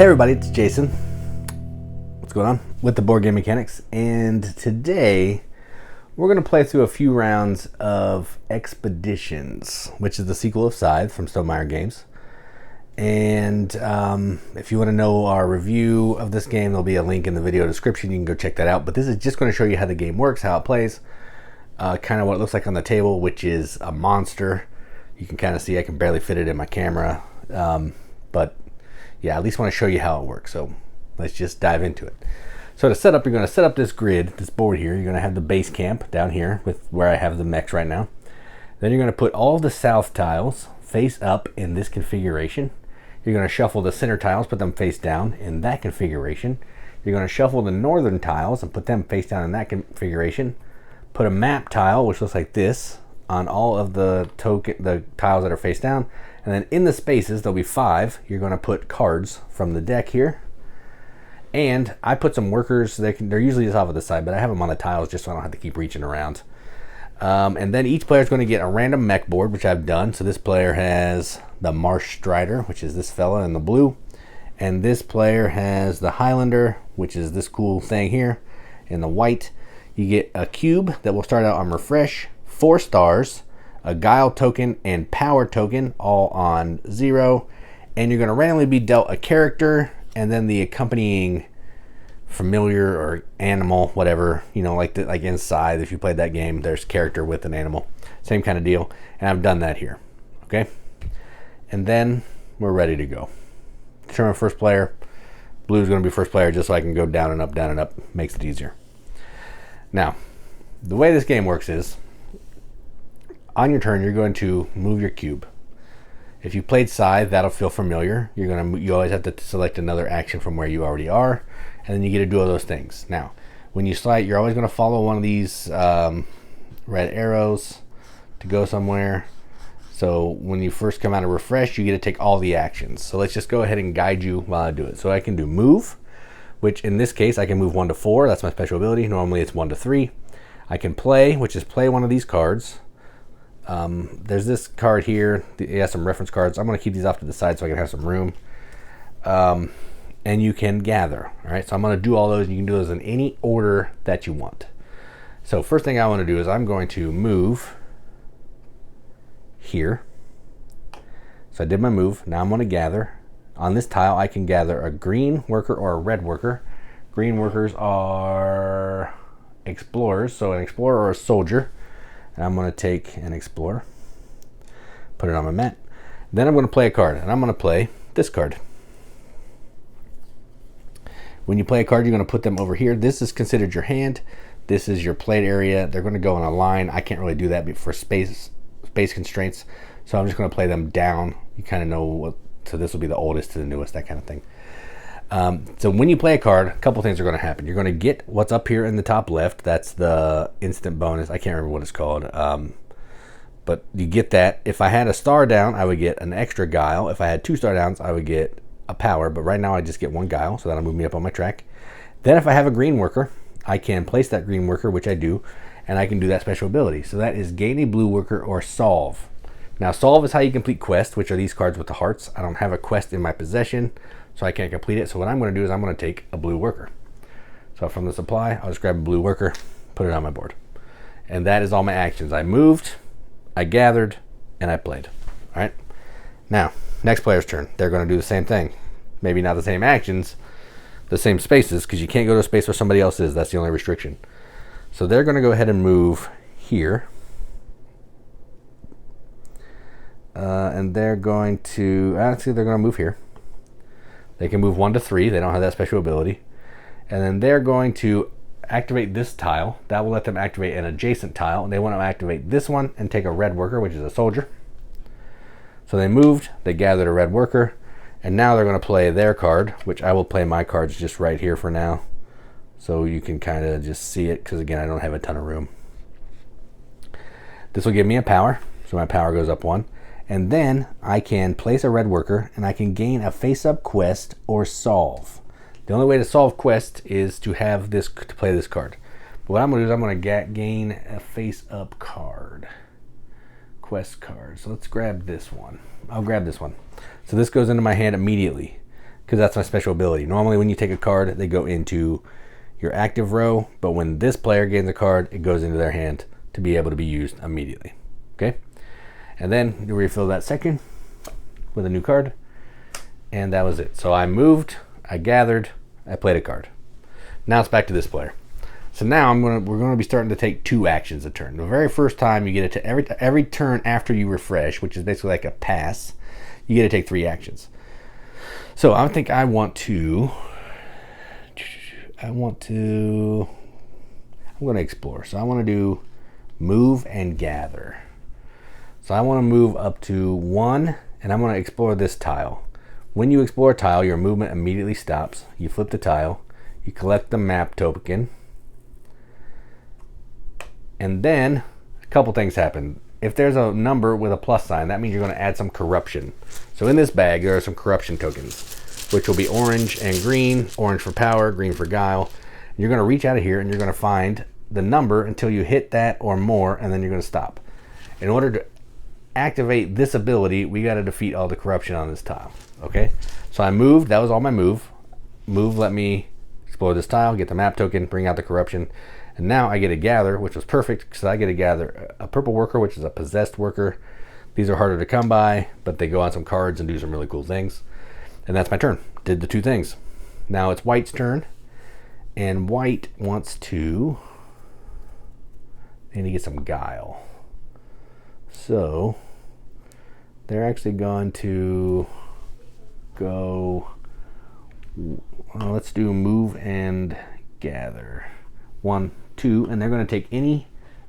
Hey everybody, it's Jason. What's going on? With the Board Game Mechanics, and today we're going to play through a few rounds of Expeditions, which is the sequel of Scythe from Stonemaier Games. And if you want to know our review of this game, there'll be a link in the video description. You can go check that out. But this is just going to show you how the game works, how it plays, kind of what it looks like on the table, which is a monster. You can kind of see I can barely fit it in my camera, but yeah, at least want to show you how it works. So let's just dive into it. So to set up, you're going to set up this grid, this board here. You're going to have the base camp down here with where I have the mechs right now. Then you're going to put all the south tiles face up in this configuration. You're going to shuffle the center tiles, put them face down in that configuration. You're going to shuffle the northern tiles and put them face down in that configuration. Put a map tile, which looks like this, on all of the tiles that are face down. And then in the spaces, there'll be 5. You're going to put cards from the deck here. And I put some workers. They're usually just off of the side, but I have them on the tiles just so I don't have to keep reaching around. And then each player is going to get a random mech board, which I've done. So this player has the Marsh Strider, which is this fella in the blue. And this player has the Highlander, which is this cool thing here in the white. You get a cube that will start out on Refresh, 4 stars, a Guile token, and Power token, all on 0. And you're going to randomly be dealt a character and then the accompanying familiar or animal, whatever, you know, like in Scythe, if you played that game, there's character with an animal. Same kind of deal. And I've done that here. Okay? And then we're ready to go. Determine first player. Blue's going to be first player just so I can go down and up, makes it easier. Now, the way this game works is, on your turn, you're going to move your cube. If you played Scythe, that'll feel familiar. You always have to select another action from where you already are, and then you get to do all those things. Now, when you slide, you're always going to follow one of these red arrows to go somewhere. So when you first come out of Refresh, you get to take all the actions. So let's just go ahead and guide you while I do it. So I can do Move, which in this case, I can move 1 to 4. That's my special ability. Normally it's 1 to 3. I can Play, which is play one of these cards. There's this card here. It has some reference cards. I'm going to keep these off to the side so I can have some room. And you can gather. All right, so I'm going to do all those. You can do those in any order that you want. So first thing I want to do is I'm going to move here. So I did my move. Now I'm going to gather. On this tile, I can gather a green worker or a red worker. Green workers are explorers. So an explorer or a soldier. And I'm going to take an explorer, put it on my mat. Then I'm going to play a card, and I'm going to play this card. When you play a card, you're going to put them over here. This is considered your hand. This is your played area. They're going to go in a line. I can't really do that for space constraints, so I'm just going to play them down. You kind of know what. So this will be the oldest to the newest, that kind of thing. So when you play a card, a couple things are going to happen. You're going to get what's up here in the top left. That's the instant bonus. I can't remember what it's called. But you get that. If I had a star down, I would get an extra Guile. If I had 2 star downs, I would get a Power. But right now I just get 1 Guile, so that'll move me up on my track. Then if I have a green worker, I can place that green worker, which I do, and I can do that special ability. So that is gain a blue worker or solve. Now solve is how you complete quests, which are these cards with the hearts. I don't have a quest in my possession, so I can't complete it. So what I'm going to do is I'm going to take a blue worker. So from the supply, I'll just grab a blue worker, put it on my board. And that is all my actions. I moved, I gathered, and I played. All right. Now, next player's turn. They're going to do the same thing. Maybe not the same actions, the same spaces, because you can't go to a space where somebody else is. That's the only restriction. So they're going to go ahead and move here. And they're going to, actually they're going to move here. They can move 1 to 3. They don't have that special ability. And then they're going to activate this tile. That will let them activate an adjacent tile. And they want to activate this one and take a red worker, which is a soldier. So they moved. They gathered a red worker. And now they're going to play their card, which I will play my cards just right here for now. So you can kind of just see it, because again, I don't have a ton of room. This will give me a power. So my power goes up 1. And then I can place a red worker, and I can gain a face-up quest or solve. The only way to solve quest is to have this, to play this card. But what I'm going to do is I'm going to gain a face-up card. Quest card. So let's grab this one. I'll grab this one. So this goes into my hand immediately. because that's my special ability. Normally when you take a card, they go into your active row, but when this player gains a card, it goes into their hand to be able to be used immediately. Okay? And then you refill that second with a new card, and that was it. So I moved, I gathered, I played a card. Now it's back to this player. So now we're going to be starting to take 2 actions a turn. The very first time you get it to every turn after you refresh, which is basically like a pass, you get to take 3 actions. So I think I'm going to explore. So I want to do move and gather. So I want to move up to 1, and I'm going to explore this tile. When you explore a tile, your movement immediately stops. You flip the tile, you collect the map token, and then a couple things happen. If there's a number with a plus sign, that means you're going to add some corruption. So in this bag, there are some corruption tokens, which will be orange and green. Orange for power, green for guile. And you're going to reach out of here and you're going to find the number until you hit that or more, and then you're going to stop. In order to activate this ability, we got to defeat all the corruption on this tile. Okay, so I moved. That was all my move. Move let me explore this tile, get the map token, bring out the corruption. And now I get a gather, which was perfect because I get to gather a purple worker, which is a possessed worker. These are harder to come by, but they go on some cards and do some really cool things. And that's my turn. Did the 2 things. Now it's white's turn, and white wants to, they need to get some guile. So they're actually going to go, well, let's do move and gather. 1, 2, and they're going to take any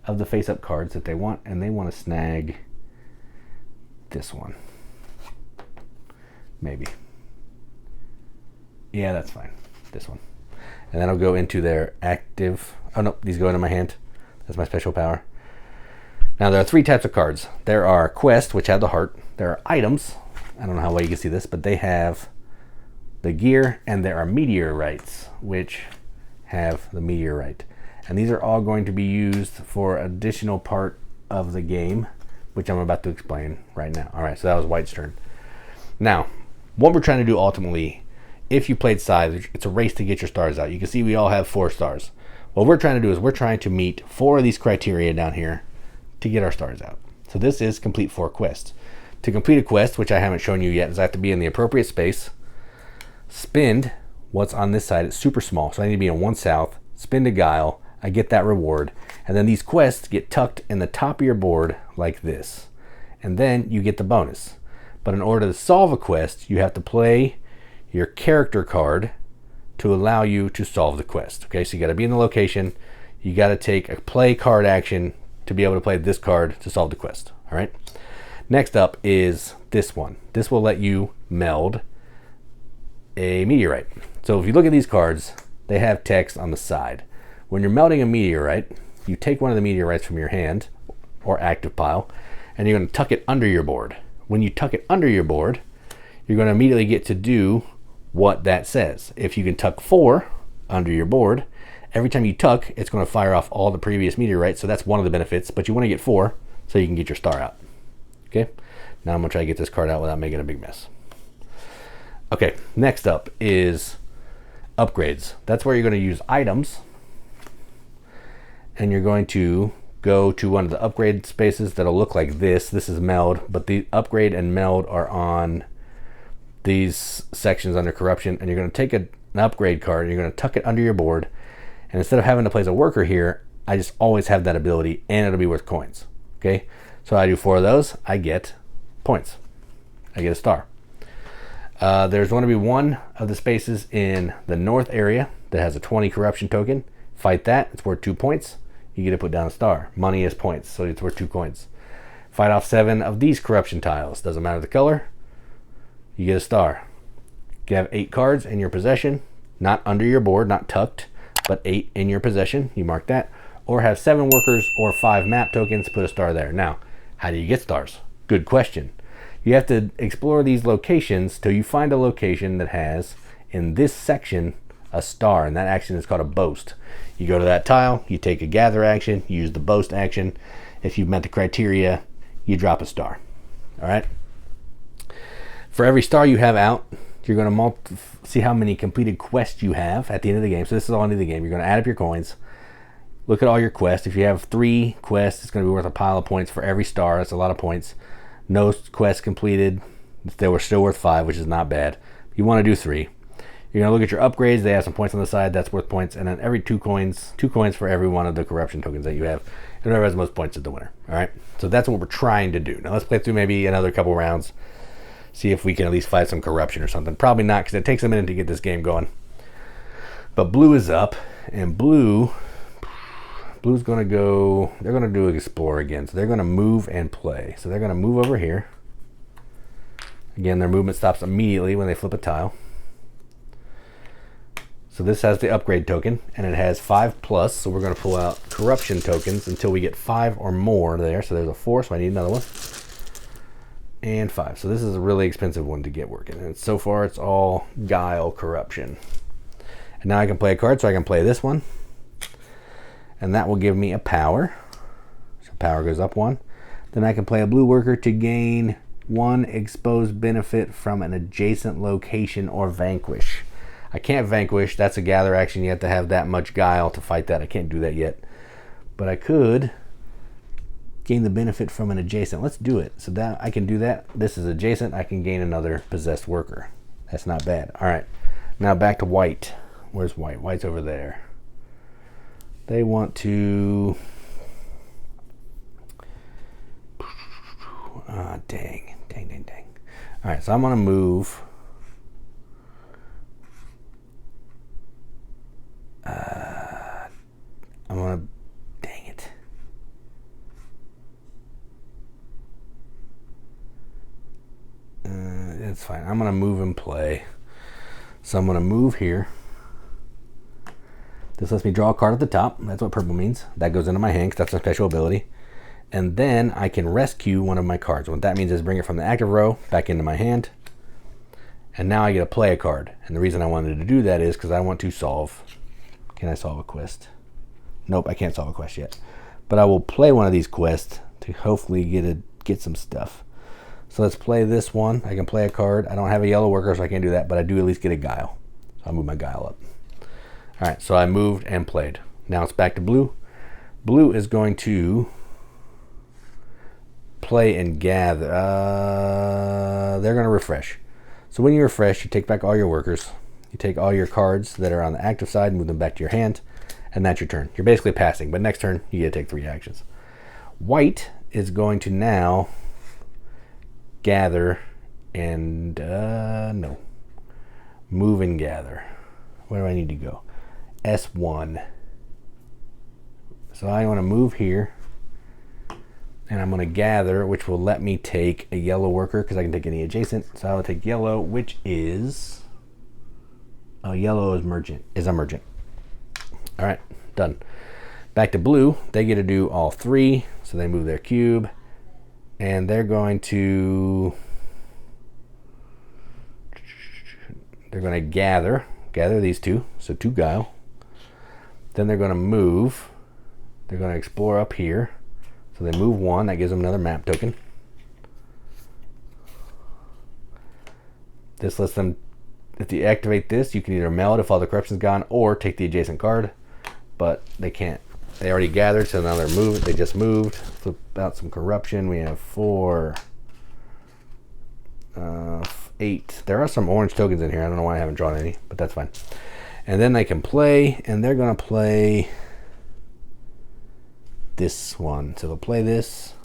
of the face-up cards that they want, and they want to snag this one. Maybe. Yeah, that's fine. This one. And then I'll go into their active. Oh, no, these go into my hand. That's my special power. Now, there are 3 types of cards. There are quests, which have the heart. There are items. I don't know how well you can see this, but they have the gear, and there are meteorites, which have the meteorite. And these are all going to be used for additional part of the game, which I'm about to explain right now. All right, so that was white's turn. Now, what we're trying to do ultimately, if you played Scythe, it's a race to get your stars out. You can see we all have 4 stars. What we're trying to do is we're trying to meet 4 of these criteria down here to get our stars out. So this is complete 4 quests. To complete a quest, which I haven't shown you yet, is I have to be in the appropriate space, spend what's on this side. It's super small, so I need to be in 1 south, spend a guile, I get that reward, and then these quests get tucked in the top of your board like this, and then you get the bonus. But in order to solve a quest, you have to play your character card to allow you to solve the quest. Okay, so you got to be in the location, you got to take a play card action to be able to play this card to solve the quest. All right, next up is this one. This will let you meld a meteorite. So if you look at these cards, they have text on the side. When you're melding a meteorite, you take one of the meteorites from your hand or active pile, and you're going to tuck it under your board. When you tuck it under your board, you're going to immediately get to do what that says. If you can tuck 4 under your board, every time you tuck, it's going to fire off all the previous meteorites. So that's one of the benefits, but you want to get 4 so you can get your star out. Okay, now I'm going to try to get this card out without making a big mess. Okay, next up is upgrades. That's where you're going to use items, and you're going to go to one of the upgrade spaces that'll look like this. This is meld, but the upgrade and meld are on these sections under corruption, and you're going to take an upgrade card and you're going to tuck it under your board, and instead of having to place a worker here, I just always have that ability, and it'll be worth coins. Okay, so I do 4 of those, I get points. I get a star. There's going to be one of the spaces in the north area that has a 20 corruption token. Fight that, it's worth 2 points. You get to put down a star. Money is points, so it's worth 2 coins. Fight off 7 of these corruption tiles. Doesn't matter the color, you get a star. You have 8 cards in your possession, not under your board, not tucked, but 8 in your possession. You mark that. Or have 7 workers or 5 map tokens, put a star there. Now, how do you get stars? Good question. You have to explore these locations till you find a location that has, in this section, a star, and that action is called a boast. You go to that tile, you take a gather action, you use the boast action. If you've met the criteria, you drop a star. All right. For every star you have out, You're going to see how many completed quests you have at the end of the game. So this is all into the game. You're going to add up your coins. Look at all your quests. If you have 3 quests, it's going to be worth a pile of points for every star. That's a lot of points. No quests completed. They were still worth 5, which is not bad. You want to do 3. You're going to look at your upgrades. They have some points on the side. That's worth points. And then every 2 coins for every one of the corruption tokens that you have. And whoever has the most points is the winner. All right? So that's what we're trying to do. Now let's play through maybe another couple rounds. See if we can at least fight some corruption or something. Probably not, because it takes a minute to get this game going. But blue is up. And blue's going to go... They're going to do explore again. So they're going to move and play. So they're going to move over here. Again, their movement stops immediately when they flip a tile. So this has the upgrade token, and it has 5+, so we're going to pull out corruption tokens until we get 5 or more there. So there's a 4, so I need another one. And 5. So this is a really expensive one to get working. And so far, it's all guile corruption. And now I can play a card, so I can play this one. And that will give me a power. So power goes up 1. Then I can play a blue worker to gain 1 exposed benefit from an adjacent location or vanquish. I can't vanquish. That's a gather action. You have to have that much guile to fight that. I can't do that yet. But I could gain the benefit from an adjacent. Let's do it. So that I can do that. This is adjacent. I can gain another possessed worker. That's not bad. All right. Now back to white. Where's white? White's over there. They want to... Dang. All right. So I'm going to move... I'm gonna, dang it. It's fine. I'm gonna move and play. So I'm gonna move here. This lets me draw a card at the top. That's what purple means. That goes into my hand, 'cause that's a special ability. And then I can rescue one of my cards. What that means is bring it from the active row back into my hand. And now I get to play a card. And the reason I wanted to do that is because I want to solve. Can I solve a quest? Nope, I can't solve a quest yet. But I will play one of these quests to hopefully get some stuff. So let's play this one. I can play a card. I don't have a yellow worker, so I can't do that, but I do at least get a guile. So I'll move my guile up. All right, so I moved and played. Now it's back to blue. Blue is going to play and gather. They're going to refresh. So when you refresh, you take back all your workers. You take all your cards that are on the active side, move them back to your hand, and that's your turn. You're basically passing, but next turn, you get to take 3 actions. White is going to now gather and, move and gather. Where do I need to go? S1. So I want to move here, and I'm going to gather, which will let me take a yellow worker, because I can take any adjacent. So I'll take yellow, which is... yellow is a merchant. All right, done. Back to blue. They get to do all 3. So they move their cube. And they're going to gather these 2. So 2 guile. Then they're going to move. They're going to explore up here. So they move 1. That gives them another map token. This lets them... If you activate this, you can either mail it if all the corruption's gone, or take the adjacent card. But they can't. They already gathered, so now they're moved. They just moved. Flip out some corruption. We have 4, 8. There are some orange tokens in here. I don't know why I haven't drawn any, but that's fine. And then they can play, and they're going to play this one. So they'll play this.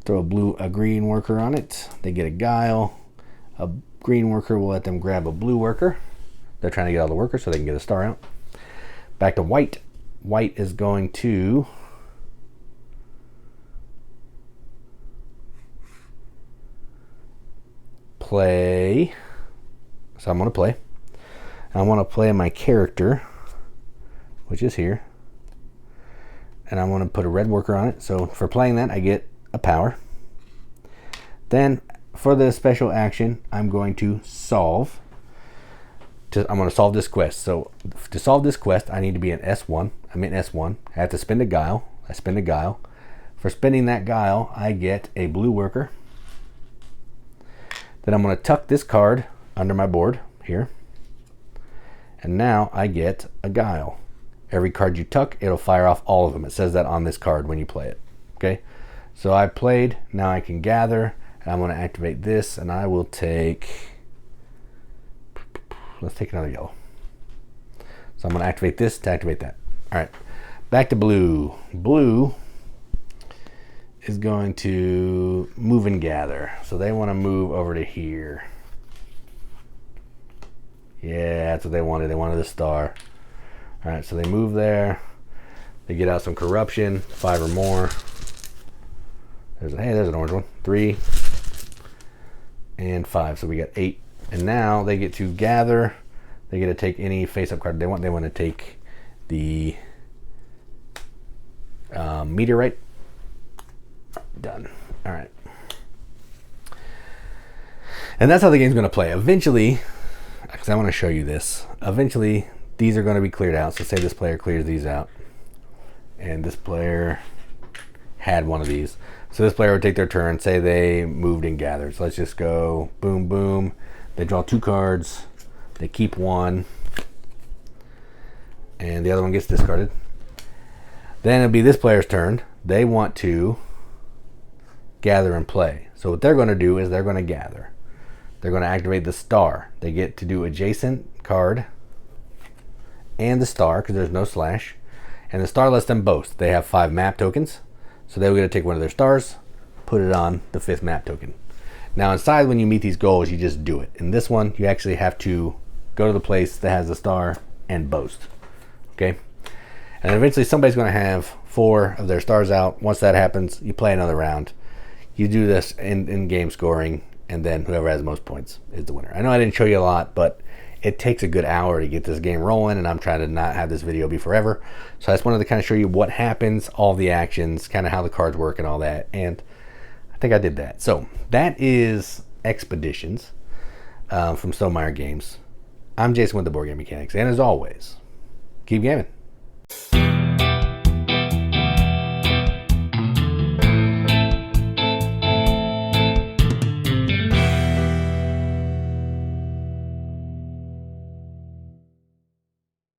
Throw a green worker on it. They get a guile. A green worker will let them grab a blue worker. They're trying to get all the workers so they can get a star out. Back to white. White is going to play. So I'm going to play. I want to play my character, which is here. And I want to put a red worker on it. So for playing that, I get a power. Then for the special action, I'm going to solve. I'm going to solve this quest. So to solve this quest, I need to be in S1. I'm in S1. I have to spend a guile. I spend a guile. For spending that guile, I get a blue worker. Then I'm going to tuck this card under my board here. And now I get a Guile. Every card you tuck, it'll fire off all of them. It says that on this card when you play it. Okay, so I played. Now I can gather, and I'm going to activate this, and I will take. Let's take another yellow. So I'm going to activate this to activate that. All right, back to blue. Blue is going to move and gather. So they want to move over to here. Yeah, that's what they wanted. They wanted a star. All right, so they move there. They get out some corruption, 5 or more. Hey, there's an orange one. 3 and 5. So we got 8. And now they get to gather. They get to take any face-up card they want. They want to take the meteorite. Done. All right. And that's how the game's going to play. Eventually, because I want to show you this. Eventually, these are going to be cleared out. So say this player clears these out. And this player had one of these. So this player would take their turn. Say they moved and gathered. So let's just go boom, boom. They draw 2 cards. They keep 1. And the other one gets discarded. Then it'll be this player's turn. They want to gather and play. So what they're going to do is they're going to gather. They're going to activate the star. They get to do adjacent card and the star because there's no slash. And the star lets them boast. They have 5 map tokens. So they were going to take one of their stars, put it on the 5th map token. Now inside, when you meet these goals, you just do it. In this one, you actually have to go to the place that has the star and boast. Okay? And eventually somebody's going to have 4 of their stars out. Once that happens, you play another round. You do this in game scoring, and then whoever has the most points is the winner. I know I didn't show you a lot, but it takes a good hour to get this game rolling, and I'm trying to not have this video be forever. So I just wanted to kind of show you what happens, all the actions, kind of how the cards work and all that. And I think I did that. So that is Expeditions from Stonemaier Games. I'm Jason with the Board Game Mechanics, and as always, keep gaming.